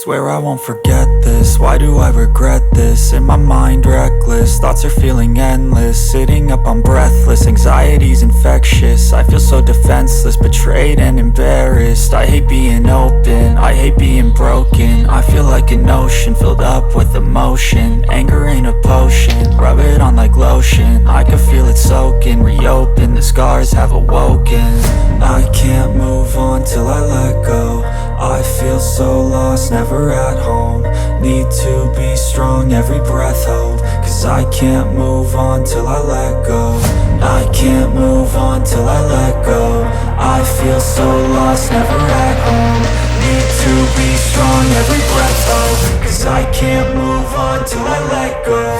Swear I won't forget this, why do I regret this? In my mind reckless, thoughts are feeling endless. Sitting up I'm breathless, anxiety's infectious. I feel so defenseless, betrayed and embarrassed. I hate being open, I hate being broken. I feel like an ocean filled up with emotion. Anger ain't a potion, rub it on like lotion. I can feel it soaking, reopen, the scars have awoken. I can't move on till I let go. I feel so lost, never at home. Need to be strong, every breath hope. Cause I can't move on till I let go. I can't move on till I let go. I feel so lost, never at home. Need to be strong, every breath hope. Cause I can't move on till I let go.